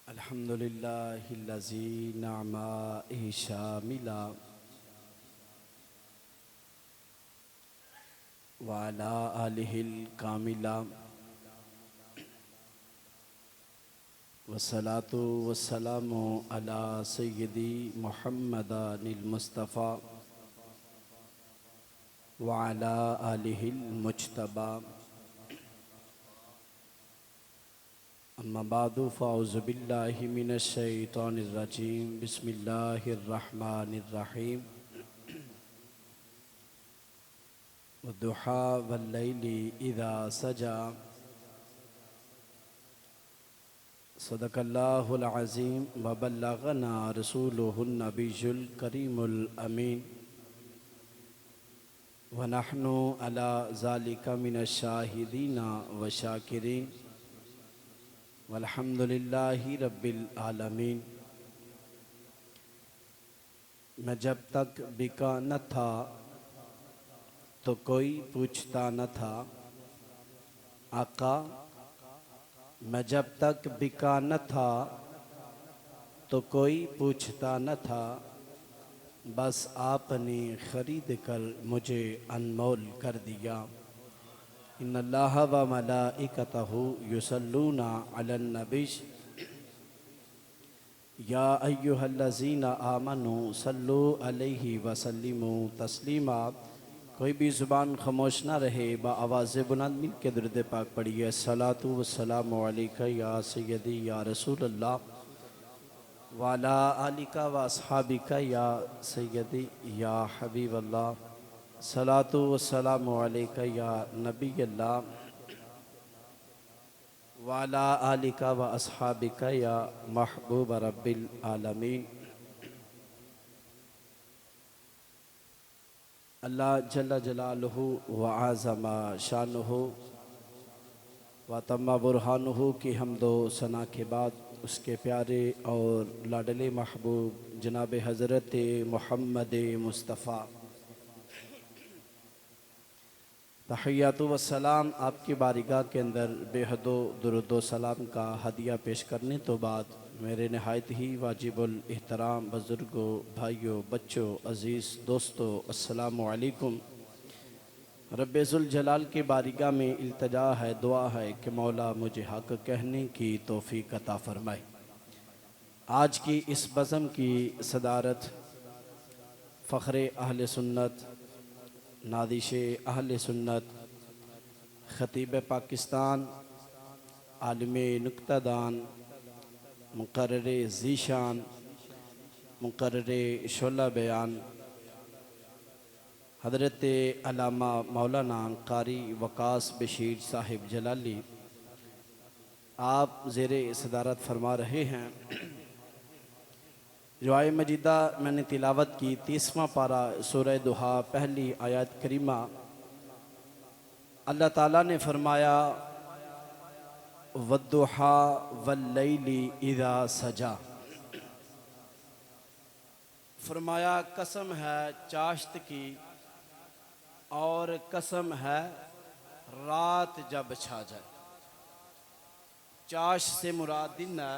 अल्हम्दुलिल्लाहिल्लज़ी नअमाइहि शामिला व अला आलिहिल कामिला वस्सलातु वस्सलामु अला सय्यदी मुहम्मदिल मुस्तफ़ा व अला आलिहिल मुज्तबा। अम्मा बादु फ़अऊज़ु बिल्लाहि मिनश शैतानिर रजीम। बिस्मिल्लाहिर रहमानिर रहीम। वद्दुहा वल्लैलि इज़ा सजा। सदक़ल्लाहुल अज़ीम व बल्लगना रसूलुहुन नबियुल करीमुल अमीन व नहनु अला ज़ालिका मिनश शाहिदीना व शाकिरीन वल्हम्दुलिल्लाहि रब्बिल आलमीन। मैं जब तक बिका न था तो कोई पूछता न था। आका, मैं जब तक बिका न था तो कोई पूछता न था। बस आपने ख़रीद कर मुझे अनमोल कर दिया। इन्नल्लाह व मलाइकतहु युसल्लूना अलन नबी या अय्युहल्लज़ीना आमनू सल्लु अलैहि व सल्लिमू तस्लीमा। कोई भी ज़ुबान खामोश ना रहे, आवाज़ बुलंद मिल के दुरूद पाक पढ़िए। सलातु वस्सलामु अलैका या सय्यदी या रसूलल्लाह व अला आलिका व अस्हाबिका या सय्यदी या हबीबल्लाह। सलातु वस्सलामु अलैका या नबीयल्लाह व अला आलिका व अस्हाबिका या महबूब रब्बिल आलमीन। अल्लाह जल्ल जलालुहु व आज़मा शानुहु व तम्मा बुरहानुहु की हम्दो सना के बाद उसके प्यारे और लाडले महबूब जनाब हज़रत मुहम्मद मुस्तफ़ा तहियातु व सलाम आपकी बारगाह के अंदर बेहदो दुरूदो सलाम का हदिया पेश करने तो बाद मेरे नहायत ही वाजिबुल एहतराम बुज़ुर्गों, भाइयों, बच्चों, अज़ीज़ दोस्तों, अस्सलामु अलैकुम। रब्बुल जलाल की बारगाह में इल्तिजा है, दुआ है कि मौला मुझे हक़ कहने की तौफ़ीक़ अता फ़रमाए। आज की इस बज़म की सदारत फ़ख्रे अहले सुन्नत, नादिशे अहले सुन्नत, ख़तीब पाकिस्तान, आलिमे नुक्तादान, मुक़र्रिरे ज़ीशान, मुक़र्रिरे शोला बयान हज़रत अल्लामा मौलाना क़ारी वक़ास बशीर साहिब जलाली आप ज़ेरे सदारत फरमा रहे हैं। जो आय मजीदा मैंने तिलावत की 30वां पारा सूरह दुहा पहली आयत करीमा। अल्लाह ताला ने फरमाया वद्दुहा वल्लैलि इज़ा सजा। फरमाया कसम है चाश्त की और कसम है रात जब छा जाए। चाश से मुराद दिन है,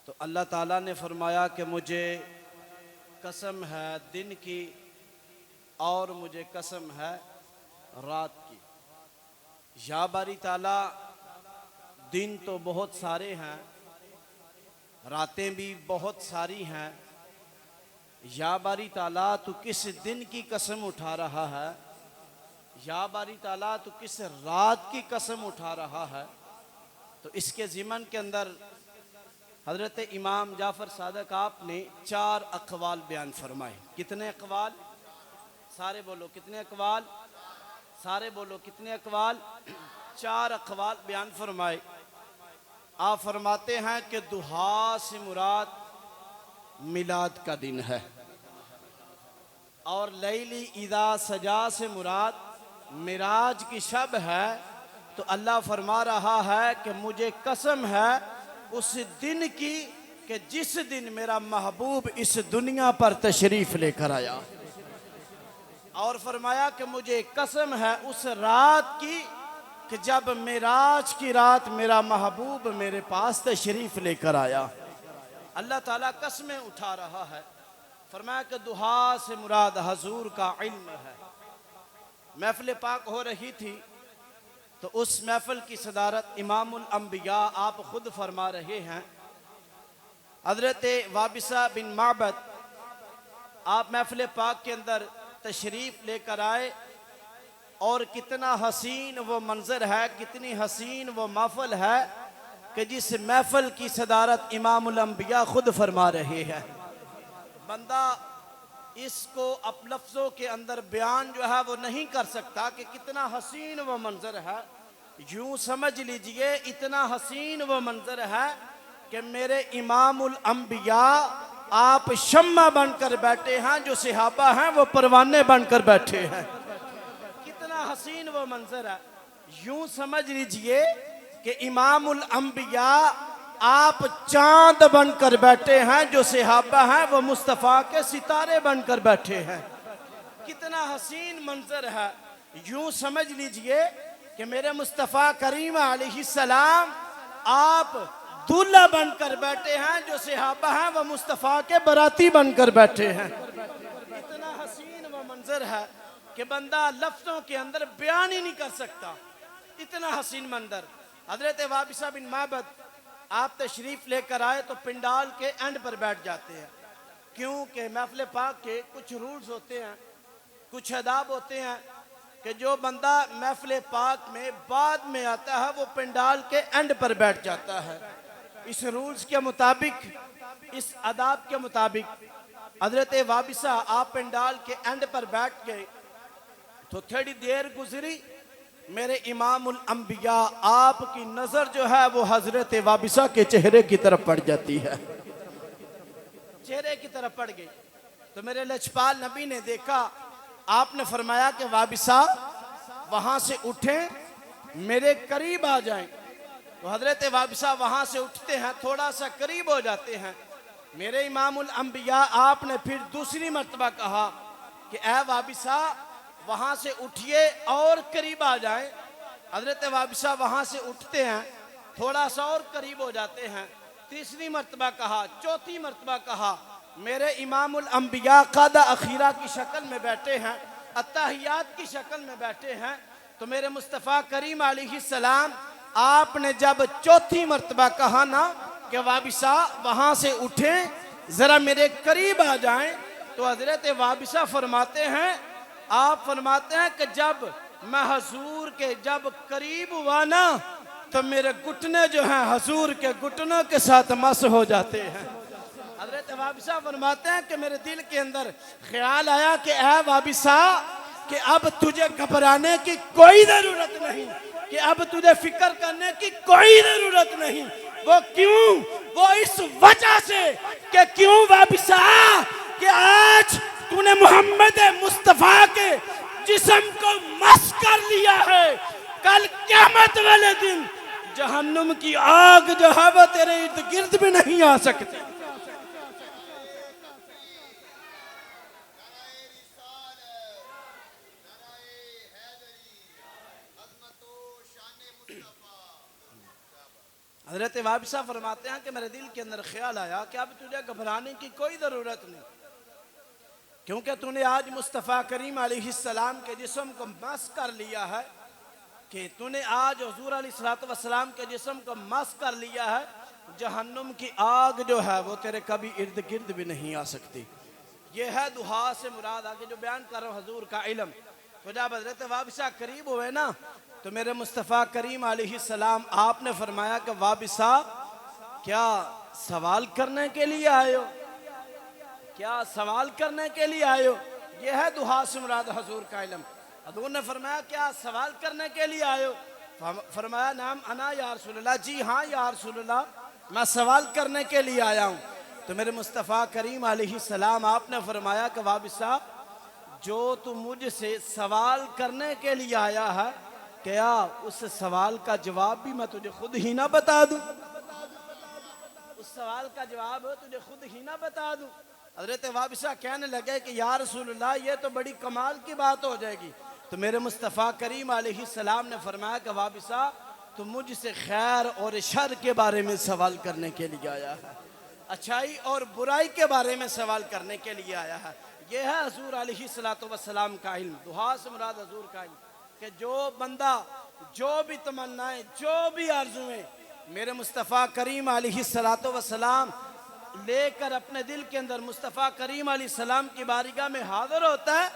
तो अल्लाह ताला ने फरमाया कि मुझे कसम है दिन की और मुझे कसम है रात की। या बारी ताला, दिन तो बहुत सारे हैं, रातें भी बहुत सारी हैं। या बारी ताला तू किस दिन की कसम उठा रहा है? या बारी ताला तू किस रात की कसम उठा रहा है? तो इसके ज़िमन के अंदर हज़रत इमाम जाफ़र सादक आपने 4 अक़वाल बयान फरमाए। कितने अक़वाल? सारे बोलो कितने अक़वाल? सारे बोलो कितने अक़वाल? 4 अक़वाल बयान फरमाए। आप फरमाते हैं कि दुहा से मुराद मिलाद का दिन है और लैली इज़ा सजा से मुराद मिराज की शब है। तो अल्लाह फरमा रहा है कि मुझे कसम है उस दिन की कि जिस दिन मेरा महबूब इस दुनिया पर तशरीफ़ लेकर आया। और फरमाया कि मुझे कसम है उस रात की कि जब मेराज की रात मेरा महबूब मेरे पास तशरीफ लेकर आया। अल्लाह ताला कसमें उठा रहा है। फरमाया कि दुहा से मुराद हजूर का इल्म है। महफिल पाक हो रही थी तो उस महफिल की सदारत इमामुल अंबिया आप खुद फरमा रहे हैं। हजरत वाबिसा बिन माबद आप महफिल पाक के अंदर तशरीफ लेकर आए और कितना हसीन वो मंजर है, कितनी हसीन वो महफिल है कि जिस महफिल की सदारत इमामुल अंबिया खुद फरमा रहे हैं। बंदा इसको अब लफ्ज़ों के अंदर बयान जो है वो नहीं कर सकता कि कितना हसीन वो मंजर है। यूं समझ लीजिए इतना हसीन वो मंजर है कि मेरे इमामुल अंबिया आप शम्मा बनकर बैठे हैं, जो सहाबा हैं वो परवाने बनकर बैठे हैं। कितना हसीन वो मंजर है। यूं समझ लीजिए कि इमामुल अंबिया आप चांद बनकर बैठे हैं, जो सहाबा हैं वो मुस्तफ़ा के सितारे बनकर बैठे हैं। कितना हसीन मंजर है। यूं समझ लीजिए कि मेरे मुस्तफ़ा करीम अलैहिस्सलाम आप दूल्हा बनकर बैठे हैं, जो सहाबा हैं वो मुस्तफ़ा के बराती बनकर बैठे हैं। इतना हसीन वो मंजर है कि बंदा लफ्ज़ों के अंदर बयान ही नहीं कर सकता। इतना हसीन मंजर। हजरत वाबिसा बिन माबद आप तशरीफ लेकर आए तो पिंडाल के एंड पर बैठ जाते हैं, क्योंकि महफिल पाक के कुछ रूल्स होते हैं, कुछ अदाब होते हैं कि जो बंदा महफिल पाक में बाद में आता है वो पिंडाल के एंड पर बैठ जाता है। इस रूल्स के मुताबिक, इस अदाब के मुताबिक हजरत वाबिसा आप पिंडाल के एंड पर बैठ गए तो थोड़ी देर गुजरी, मेरे इमामुल अंबिया आपकी नजर जो है वो हजरत वाबिसा के चेहरे की तरफ पड़ जाती है। चेहरे की तरफ पड़ गई तो मेरे लजपाल नबी ने देखा, आपने फरमाया कि वाबिसा वहां से उठें, मेरे करीब आ जाएं। तो हजरत वाबिसा वहां से उठते हैं, थोड़ा सा करीब हो जाते हैं। मेरे इमामुल अंबिया आपने फिर दूसरी मर्तबा कहा कि ए वाबिसा वहां से उठिए और करीब आ जाएं। हजरत वाबिसा वहां से उठते हैं, थोड़ा सा और करीब हो जाते हैं। तीसरी मर्तबा कहा, चौथी मर्तबा कहा। मेरे इमामुल अंबिया क़ादा अखीरा की शक्ल में बैठे हैं, अत्तहियात की शक्ल में बैठे हैं। तो मेरे मुस्तफ़ा करीम अलैहिस्सलाम आपने जब चौथी मर्तबा कहा ना कि वाबिसा वहां से उठें, जरा मेरे करीब आ जाएं, तो हजरत वाबिसा फरमाते हैं, आप फरमाते हैं कि जब मैं हजूर के जब करीब हुआ ना तो मेरे घुटने जो हैं हजूर के घुटनों के साथ मस हो जाते हैं। हजरत वाबिसा फरमाते हैं कि मेरे दिल के अंदर ख्याल आया कि ऐ वाबिसा कि अब तुझे घबराने की कोई जरूरत नहीं, कि अब तुझे फिक्र करने की कोई जरूरत नहीं। वो क्यों? वो इस वजह से कि क्यों वाबिसा कि आज तूने मोहम्मद मुस्तफ़ा के जिस्म को मस कर लिया है। कल क़यामत वाले दिन जहन्नुम की आग जो है वो तेरे इर्द गिर्द भी नहीं आ सकती। हजरत वाबिसा फरमाते हैं कि मेरे दिल के अंदर ख्याल आया कि अब तुझे घबराने की कोई ज़रूरत नहीं, क्योंकि तूने आज मुस्तफ़ा करीम अलैहिस्सलाम के जिस्म को मस कर लिया है, कि तूने आज हुजूर अलैहिस्सलातु वस्सलाम के जिस्म को मस कर लिया है। जहन्नुम की आग जो है वो तेरे कभी इर्द गिर्द भी नहीं आ सकती। ये है दुहा से मुराद आगे जो बयान कर रहा हूँ हजूर का इल्म। तो जब हजरत वाबिसा करीब हुए ना तो मेरे मुस्तफ़ा करीम अलैहिस्सलाम आपने फरमाया कि वाबिसा क्या सवाल करने के लिए आए हो? क्या सवाल करने के लिए आए हो? ये है दुहा से मुराद हजूर का इल्म। हजूर ने फरमाया क्या सवाल करने के लिए आए हो? फरमाया नाम अना या रसूलल्लाह, जी हाँ या रसूलल्लाह, मैं सवाल करने के लिए आया हूँ। तो मेरे मुस्तफ़ा करीम अलैहिस्सलाम आपने फरमाया कि वाबिसा जो तू मुझसे सवाल करने के लिए आया है, क्या उस सवाल का जवाब भी मैं तुझे खुद ही ना बता दूं? उस सवाल का जवाब तुझे खुद ही ना बता दूं? हजरत वाबिसा कहने लगे कि या रसूलल्लाह ये तो बड़ी कमाल की बात हो जाएगी। तो मेरे मुस्तफ़ा करीम अलैहिस्सलाम ने फरमाया कि वाबिसा तो मुझसे खैर और शर के बारे में सवाल करने के लिए आया है, अच्छाई और बुराई के बारे में सवाल करने के लिए आया है। यह है हजूर अलैहिस्सलातु वस्सलाम का इल्म। दुहा से मुराद हजूर का इल्म कि जो बंदा जो भी तमन्नाएं जो भी आरज़ुएं मेरे मुस्तफ़ा करीम अलैहिस्सलातु वस्सलाम लेकर अपने दिल के अंदर मुस्तफ़ा करीम अलैहिस्सलाम की बारगाह में हाजिर होता है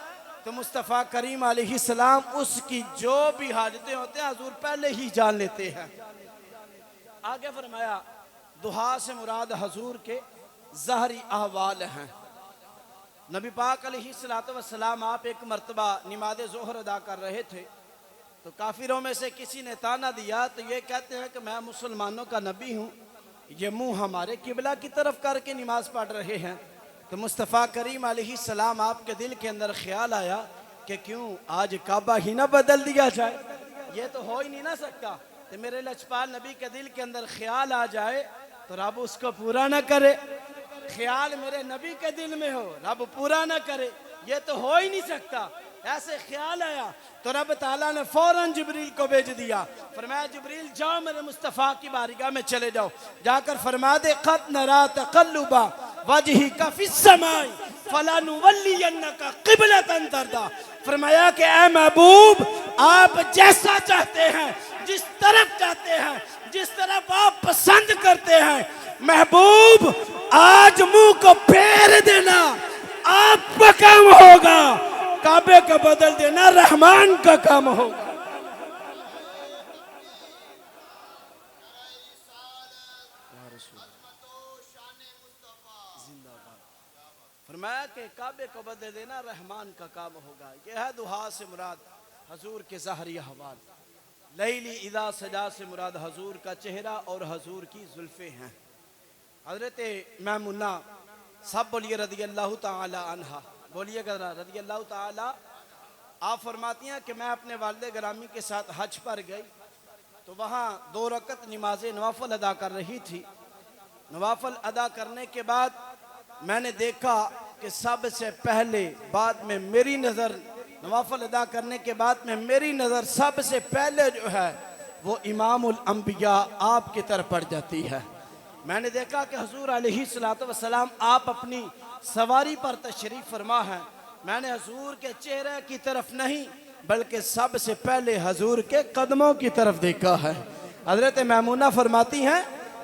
तो मुस्तफ़ा करीम अलैहिस्सलाम उसकी जो भी हाजतें होते हैं हजूर पहले ही जान लेते हैं। आगे फरमाया दुहा से मुराद हजूर के ज़हरी अहवाल हैं। नबी पाक अलैहिस्सलातु वस्सलाम आप एक मरतबा नमाज़ ज़ोहर अदा कर रहे थे तो काफिरों में से किसी ने ताना दिया तो ये कहते हैं कि मैं मुसलमानों का नबी हूँ, ये मुंह हमारे किबला की तरफ करके नमाज पढ़ रहे हैं। तो मुस्तफ़ा करीम अलैहिस्सलाम आपके दिल के अंदर ख्याल आया कि क्यों आज काबा ही ना बदल दिया जाए, ये तो हो ही नहीं ना सकता। तो मेरे लजपाल नबी के दिल के अंदर ख्याल आ जाए तो रब उसको पूरा ना करे, ख्याल मेरे नबी के दिल में हो रब पूरा ना करे, ये तो हो ही नहीं सकता। ऐसे ख्याल आया तो रब ताला ने फौरन जिब्रील को भेज दिया, फरमाया जिब्रील जाओ मेरे मुस्तफ़ा की बारगाह में चले जाओ, जाकर फरमा दे क़द नरा तक़ल्लुबा वजहिका फिस समाई फलनुवल्लियन्नका क़िबलतन तर्दा। फरमाया कि ऐ महबूब आप जैसा चाहते हैं जिस तरफ चाहते हैं जिस तरफ आप पसंद करते हैं महबूब आज मुंह को फेर देना आपका काम होगा, काबे का बदल देना रहमान का काम होगा। फरमाया कि काबे को बदल देना रहमान का काम होगा। यह है दुहा से मुराद हजूर के ज़हरी हवाल। लैली इदा सजा से मुराद हजूर का चेहरा और हजूर की जुल्फे हैं। हजरत मैमुना सब बोलिए रज़ी अल्लाह ताला अन्हा, बोलिएगा रज़ी अल्लाह ताला। आप फरमाती हैं कि मैं अपने वालिद ग्रामी के साथ हज पर गई तो वहाँ 2 रकत नमाज नवाफल अदा कर रही थी। नवाफल अदा करने के बाद मैंने देखा कि सबसे पहले बाद में मेरी नज़र नवाफल अदा करने के बाद में मेरी नज़र सबसे पहले जो है वो इमामुल अंबिया आपकी तरफ पड़ जाती है। मैंने देखा कि हुजूर अलैहिस्सलातु वस्सलाम आप अपनी सवारी पर तशरीफ फरमा है। मैंने हुजूर के चेहरे की तरफ नहीं बल्कि सबसे पहले हुजूर के कदमों की तरफ देखा है। हजरत मैमुना फरमाती हैं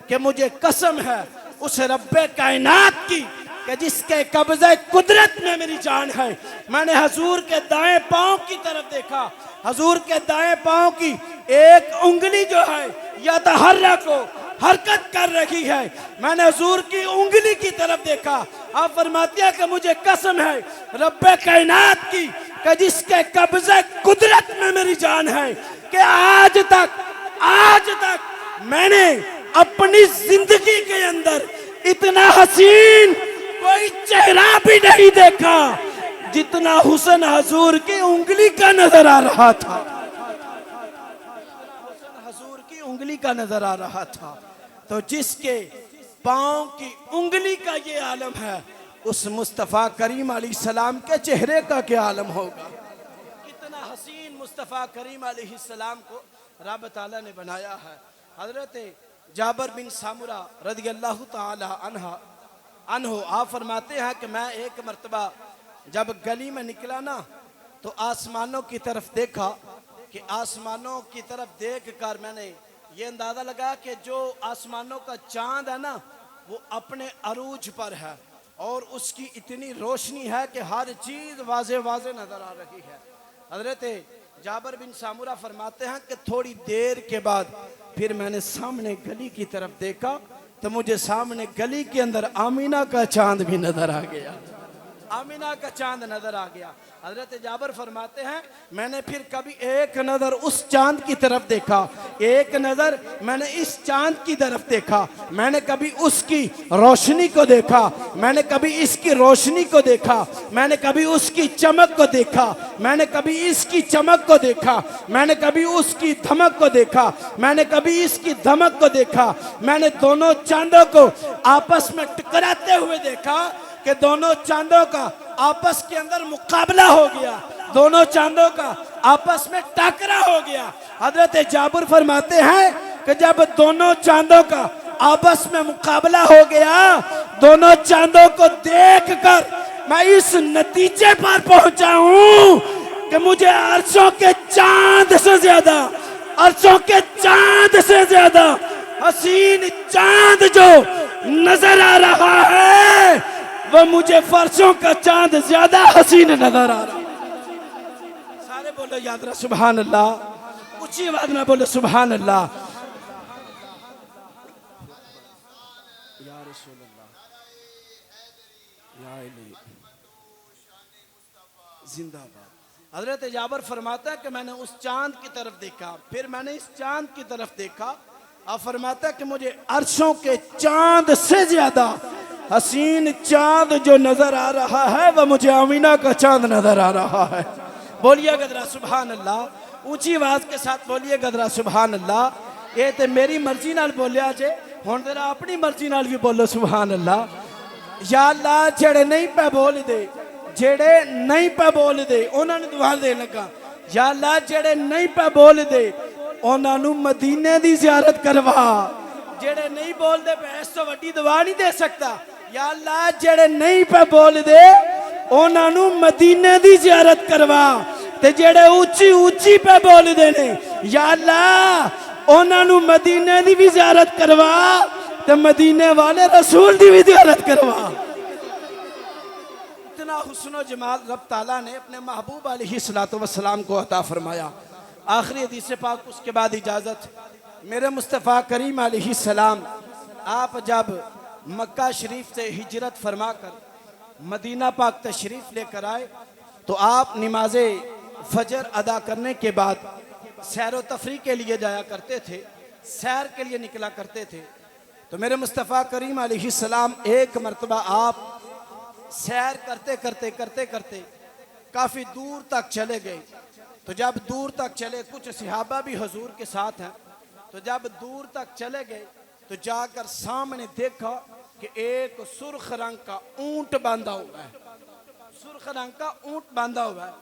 कि मुझे कसम है उस रब्बे कायनात की कि जिसके कब्ज़े कुदरत में मेरी जान है, मैंने हुजूर के दाएं पांव की तरफ देखा, हुजूर के दाएं पांव की एक उंगली जो है या तहर्रा को हरकत कर रही है, मैंने हुजूर की उंगली की तरफ देखा। आप फरमाती हैं कि मुझे कसम है रब्बे कायनात की कि जिसके कब्ज़े कुदरत में मेरी जान है कि आज तक मैंने अपनी जिंदगी के अंदर इतना हसीन कोई चेहरा भी नहीं देखा जितना हुस्न हुजूर की उंगली का नजर आ रहा था। हुजूर की उंगली का नजर आ रहा था। तो जिसके पांव की उंगली का ये आलम है उस मुस्तफ़ा करीम अलैहिस्सलाम के चेहरे का क्या आलम होगा। कितना हसीन मुस्तफ़ा करीम अलैहिस्सलाम को रब ताला ने बनाया है। हजरत जाबर बिन सामुरा रज़ियल्लाहु ताला अन्हु आप फरमाते हैं कि मैं एक मरतबा जब गली में निकला ना तो आसमानों की तरफ देखा कि आसमानों की तरफ देख कर मैंने ये अंदाज़ा लगा कि जो आसमानों का चांद है ना वो अपने अरूज पर है और उसकी इतनी रोशनी है कि हर चीज़ वाज़े वाज़े नज़र आ रही है। हजरत जाबर बिन सामुरा फरमाते हैं कि थोड़ी देर के बाद फिर मैंने सामने गली की तरफ देखा तो मुझे सामने गली के अंदर आमीना का चांद भी नजर आ गया, आमीना का चांद नजर आ गया। हजरत जाबर फरमाते हैं मैंने फिर कभी एक नज़र उस चांद की तरफ देखा, एक नज़र मैंने इस चांद की तरफ देखा, मैंने कभी उसकी रोशनी को देखा, मैंने कभी इसकी रोशनी को देखा, मैंने कभी उसकी चमक को देखा, मैंने कभी इसकी चमक को देखा, मैंने कभी उसकी धमक को देखा, मैंने कभी इसकी धमक को देखा। मैंने दोनों चांदों को आपस में टकराते हुए देखा कि दोनों चांदों का आपस के अंदर मुकाबला हो गया, दोनों चांदों का आपस में टकरा हो गया। हजरत जाबिर फरमाते हैं कि जब दोनों चांदों का आपस में मुकाबला हो गया, दोनों चांदों को देखकर मैं इस नतीजे पर पहुंचा हूं कि मुझे अर्शों के चांद से ज्यादा, अर्शों के चांद से ज्यादा हसीन चांद जो नजर आ रहा है, वो मुझे फर्शों का चांद ज्यादा हसीन नजर आ रहा है। सारे बोलो याद रहा सुभान अल्लाह, ऊंची आवाज में बोलो सुभान अल्लाह। या रसूल अल्लाह, या इलाही, जिंदाबाद। हजरत जाबिर फरमाता है कि मैंने उस चांद की तरफ देखा, फिर मैंने इस चांद की तरफ देखा। अब फरमाता है कि मुझे अर्शों के चांद से ज्यादा हसीन चांद जो नजर आ रहा है, वह मुझे आमीना का चांद नजर आ रहा है। बोलिए गदरा सुभान अल्लाह, ऊंची आवाज के साथ बोलिए गदरा सुभान अल्लाह। ये तो मेरी मर्जी नाल बोलिया जे, हुण जरा अपनी मर्जी नाल भी बोलो सुभान अल्लाह। या अल्लाह जेड़े नहीं पे बोल दे, जेड़े नहीं पे बोल दे उन्होंने दुआ दे लगा। या अल्लाह जेड़े नहीं पे बोल दे उन्होंने मदीने दी ज़ियारत करवा। जेड़े नहीं बोल दे पे इस तो वड्डी दुआ नहीं दे सकता। या अल्लाह जेड़े नहीं पे बोल दे उन्होंने मदीने दी ज़ियारत करवा, ते जेड़े ऊंची ऊंची पे बोल दे ने, या अल्लाह उन्होंने मदीने दी भी ज़ियारत करवा, ते मदीने वाले रसूल दी भी ज़ियारत करवा। इतना हुस्न जमाल रब ताला ने अपने महबूब अलैहिस्सलातु वस्सलाम को अता फरमाया। आखिरी हदीस पाक, उसके बाद इजाज़त। मेरे मुस्तफ़ा करीम अलैहिस्सलाम आप जब मक्का शरीफ से हिजरत फरमा कर मदीना पाक तशरीफ़ लेकर आए, तो आप नमाज फजर अदा करने के बाद सैर व तफरी के लिए जाया करते थे, सैर के लिए निकला करते थे। तो मेरे मुस्तफ़ा करीम अलैहिस्सलाम एक मरतबा आप सैर करते करते करते करते काफ़ी दूर तक चले गए। तो जब दूर तक चले, कुछ सहाबा भी हुजूर के साथ हैं, तो जब दूर तक चले गए तो जाकर सामने देखा कि एक सुर्ख रंग का ऊंट बांधा हुआ है, सुर्ख रंग का ऊंट बांधा हुआ है।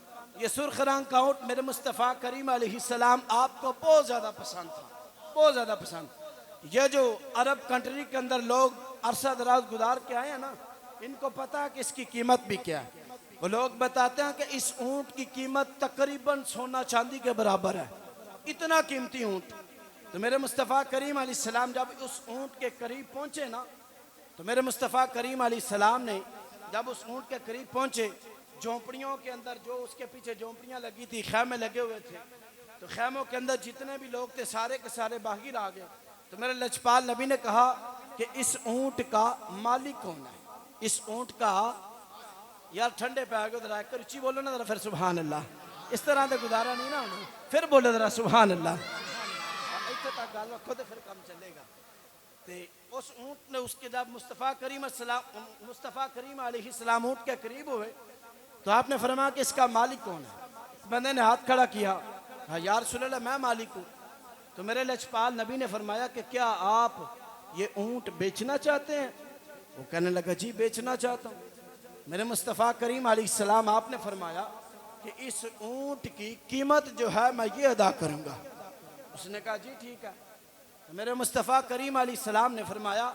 ये सुर्ख रंग का ऊंट मेरे मुस्तफ़ा करीम अलैहिस्सलाम आपको बहुत ज़्यादा पसंद था, बहुत ज़्यादा पसंद। ये जो अरब कंट्री के अंदर लोग अरसा दराज गुजार के आए हैं ना, इनको पता है कि इसकी कीमत भी क्या है। वो लोग बताते हैं कि इस ऊंट की कीमत तकरीबन सोना चांदी के बराबर है, इतना कीमती ऊंट। तो मेरे मुस्तफ़ा करीम अलैहिस्सलाम जब उस ऊंट के करीब पहुंचे ना, तो मेरे मुस्तफ़ा करीम अलैहिस्सलाम ने जब उस ऊंट के करीब पहुंचे, झोंपड़ियों के अंदर जो उसके पीछे झोंपड़ियां लगी थी, खैमे लगे हुए थे, तो खैमों के अंदर जितने भी लोग थे सारे के सारे बाहर आ गए। तो मेरे लजपाल नबी ने कहा कि इस ऊंट का मालिक कौन है, इस ऊंट का। यार ठंडे पे आ गए, जरा एक रुचि बोलो ना जरा, फिर सुभान अल्लाह। इस तरह से गुजारा नहीं ना होना, फिर बोलो जरा सुभान अल्लाह। इतने तक गल रखो तो फिर काम चलेगा। तो उस ऊंट ने उसके जब मुस्तफ़ा करीम अलैहिस्सलाम ऊंट के करीब हुए, तो आपने फरमाया कि इसका मालिक कौन है। बंदे ने हाथ खड़ा किया, हाँ यार रसूलल्लाह मैं मालिक हूँ। तो मेरे लजपाल नबी ने फरमाया कि क्या आप ये ऊंट बेचना चाहते हैं। वो कहने लगा जी बेचना चाहता हूँ। मेरे मुस्तफ़ा करीम अलैहिस्सलाम आपने फरमाया कि इस ऊंट की कीमत जो है मैं ये अदा करूँगा। उसने कहा जी ठीक है। तो मेरे मुस्तफ़ा करीम अलैहिस्सलाम ने फरमाया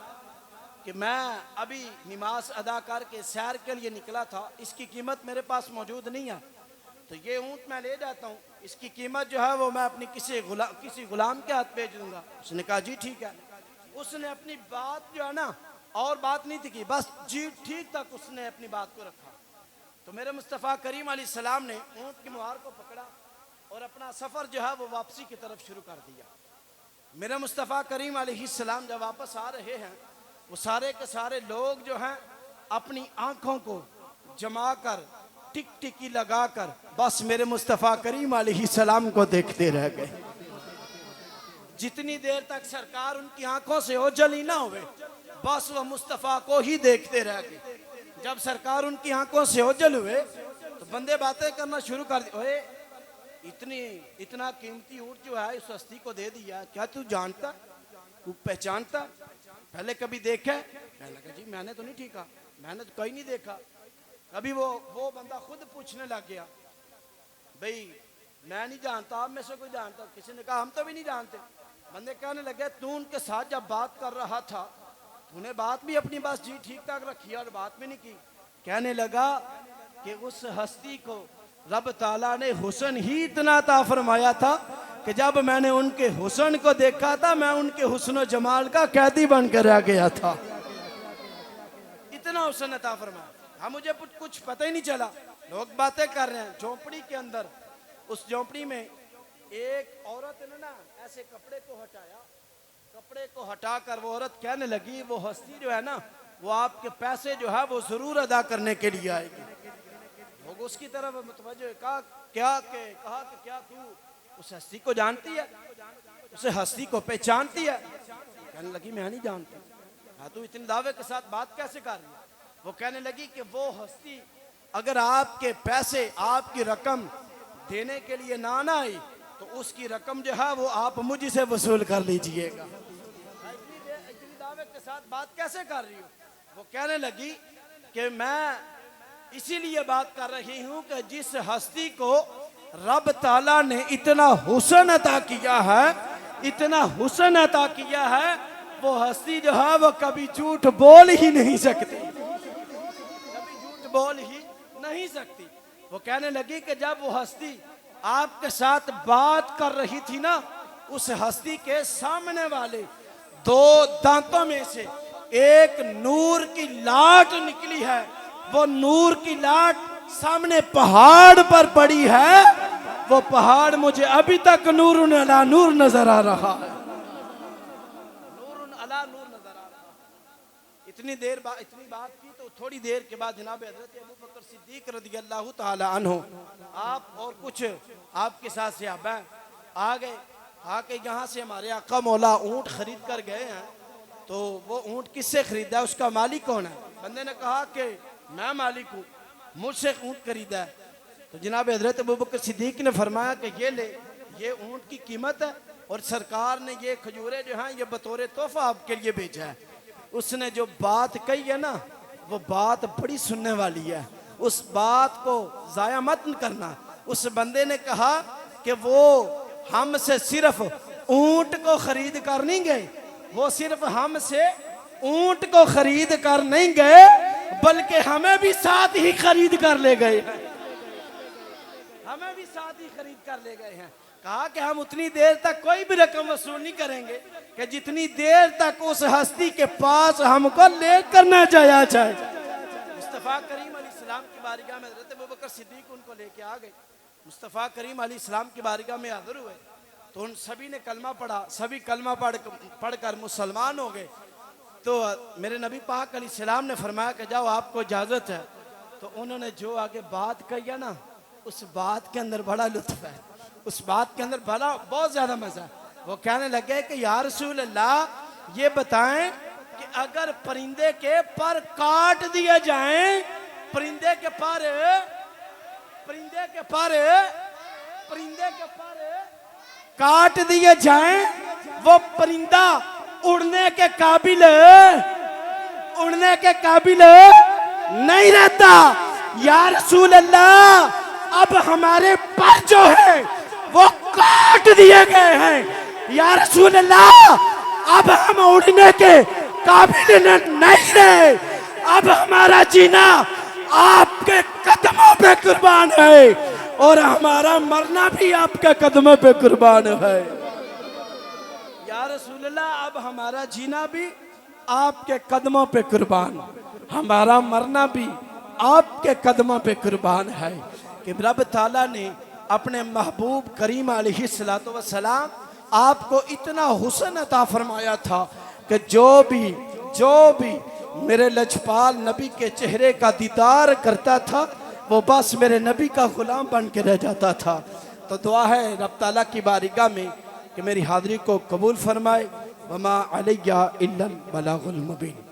कि मैं अभी नमाज अदा करके सैर के लिए निकला था, इसकी कीमत मेरे पास मौजूद नहीं है, तो ये ऊंट मैं ले जाता हूँ, इसकी कीमत जो है वो मैं अपनी किसी गुलाम के हाथ भेज दूंगा। उसने कहा जी ठीक है। उसने अपनी बात जो है ना, और बात नहीं थी की, बस जी ठीक तक उसने अपनी बात को रखा। तो मेरे मुस्तफ़ा करीम अलैहिस्सलाम ने ऊंट की मुहार को पकड़ा और अपना सफ़र जो है वो वापसी की तरफ शुरू कर दिया। मेरे मुस्तफ़ा करीम अलैहिस्सलाम जब वापस आ रहे हैं, वो सारे के सारे लोग जो हैं अपनी आंखों को जमा कर टिक टिकी लगा कर बस मेरे मुस्तफ़ा करीम अलैहिस्सलाम को देखते रह गए। जितनी देर तक सरकार उनकी आंखों से ओझल ही ना हुए, बस वह मुस्तफ़ा को ही देखते रह गए। जब सरकार उनकी आंखों से ओझल हुए तो बंदे बातें करना शुरू कर दी, ओए इतना कीमती ऊंट जो है इस हस्ती को दे दिया, क्या तू जानता, तू पहचानता, पहले कभी देखा? कहने लगा जी मैंने तो नहीं ठीका, मैंने तो कहीं नहीं देखा। अभी वो बंदा खुद पूछने लग गया, भाई मैं नहीं जानता, आप में से कोई जानता? किसी ने कहा हम तो भी नहीं जानते। बंदे कहने लगे तू उनके साथ जब बात कर रहा था तूने बात भी अपनी बस जी ठीक ठाक रखी और बात भी नहीं की। कहने लगा कि उस हस्ती को रब ताला ने हुस्न ही इतना अता फरमाया था कि जब मैंने उनके हुस्न को देखा था मैं उनके हुस्न जमाल का कैदी बनकर रह गया था। इतना हुस्न अता फरमाया। हाँ, मुझे कुछ पता ही नहीं चला। लोग बातें कर रहे हैं झोंपड़ी के अंदर। उस झोंपड़ी में एक औरत ने ना ऐसे कपड़े को हटाया, कपड़े को हटाकर वो औरत कहने लगी वो हस्ती जो है ना वो आपके पैसे जो है वो जरूर अदा करने के लिए आएगी। लोग उसकी तरफ मुतवज्जो, कहा कि क्या तू उस हस्ती को जानती है, उसे हस्ती को पहचानती है? कहने लगी मैं नहीं जानती। हाँ, तू इतने दावे के साथ बात कैसे कर रही है? वो कहने लगी कि वो हस्ती अगर आपके पैसे आपकी रकम देने के लिए ना आई तो उसकी रकम जो है वो आप मुझे से वसूल कर लीजिएगा। इतनी दावे के साथ बात कैसे कर रही हो? वो कहने लगी कि मैं इसीलिए बात कर रही हूं कि जिस हस्ती को रब ताला ने इतना हुस्न अता किया है, इतना हुस्न अता किया है, वो हस्ती जो है वो कभी झूठ बोल ही नहीं सकती, कभी झूठ बोल ही नहीं सकती। वो कहने लगी कि जब वो हस्ती आपके साथ बात कर रही थी ना, उस हस्ती के सामने वाले दो दांतों में से एक नूर की लाट निकली है। वो नूर की लाट सामने पहाड़ पर पड़ी है। वो पहाड़ मुझे अभी तक नूरुन अला नूर नजर आ रहा है, नूरुन अला नूर नजर आ रहा है। इतनी बात की तो थोड़ी देर के बाद जनाब हजरत अबू बकर सिद्दीक रज़ी अल्लाह ताला अन्हु आप और कुछ आपके साथ से आ गए। आके यहाँ से हमारे आका मौला ऊँट खरीद कर गए हैं। तो वो ऊँट किससे खरीदा है, उसका मालिक कौन है? बंदे ने कहा कि मैं मालिक हूँ, मुझसे ऊँट खरीदा है। तो जनाब हजरत अबू बकर सिद्दीक ने फरमाया कि ये ले, ये ऊँट की कीमत है और सरकार ने ये खजूरें जो हैं ये बतौर तोहफा आपके लिए भेजा है। उसने जो बात कही है ना वो बात बड़ी सुनने वाली है, उस बात को ज़ाया मत करना। उस बंदे ने कहा कि वो हमसे सिर्फ ऊँट को खरीद कर नहीं गए, वो सिर्फ हमसे ऊँट को खरीद कर नहीं गए बल्कि हमें भी साथ ही खरीद कर ले गए हैं, हमें भी साथ ही खरीद कर ले गए हैं। कहा कि हम उतनी देर तक कोई भी रकम वसूल नहीं करेंगे कि जितनी देर तक उस हस्ती के पास हमको लेकर न जाया जाए। मुस्तफ़ा करीम अलैहिस्सलाम की बारगाह में हज़रत अबू बकर सिद्दीक उनको लेके आ गए। मुस्तफ़ा करीम अलैहिस्सलाम की बारगाह में हाज़िर हुए तो उन सभी ने कलमा पढ़ा, सभी कलमा पढ़कर मुसलमान हो गए। तो मेरे नबी पाक अलैहिस्सलाम ने फरमाया कि जाओ आपको इजाज़त है। तो उन्होंने जो आगे बात कही है ना उस बात के अंदर बड़ा लुत्फ है, उस बात के अंदर बड़ा बहुत ज़्यादा मज़ा है। वो कहने लगे कि या रसूल अल्लाह ये बताएं कि अगर परिंदे के पर काट दिए जाएं, परिंदे के पर काट दिए जाएं, वो परिंदा उड़ने के काबिल नहीं रहता। या रसूल अल्लाह अब हमारे पर जो है वो काट दिए गए हैं। या रसूल अल्लाह अब हम उड़ने के काबिल नहीं रहे, अब हमारा जीना आपके कदमों पे कुर्बान है और हमारा मरना भी आपके कदमों पे कुर्बान है। या रसूल अल्लाह अब हमारा जीना भी आपके कदमों पे कुर्बान, हमारा मरना भी आपके कदमों पे कुर्बान है। कि रब ताला ने अपने महबूब करीम अलैहिस्सलातु वस्सलाम आपको इतना हुस्न अता फरमाया था कि जो भी मेरे लजपाल नबी के चेहरे का दीदार करता था वो बस मेरे नबी का गुलाम बन के रह जाता था। तो दुआ है रब ताला की बारगाह में कि मेरी हाज़िरी को कबूल फरमाए। वमा अलैया इल्लल बलागुल मुबीन।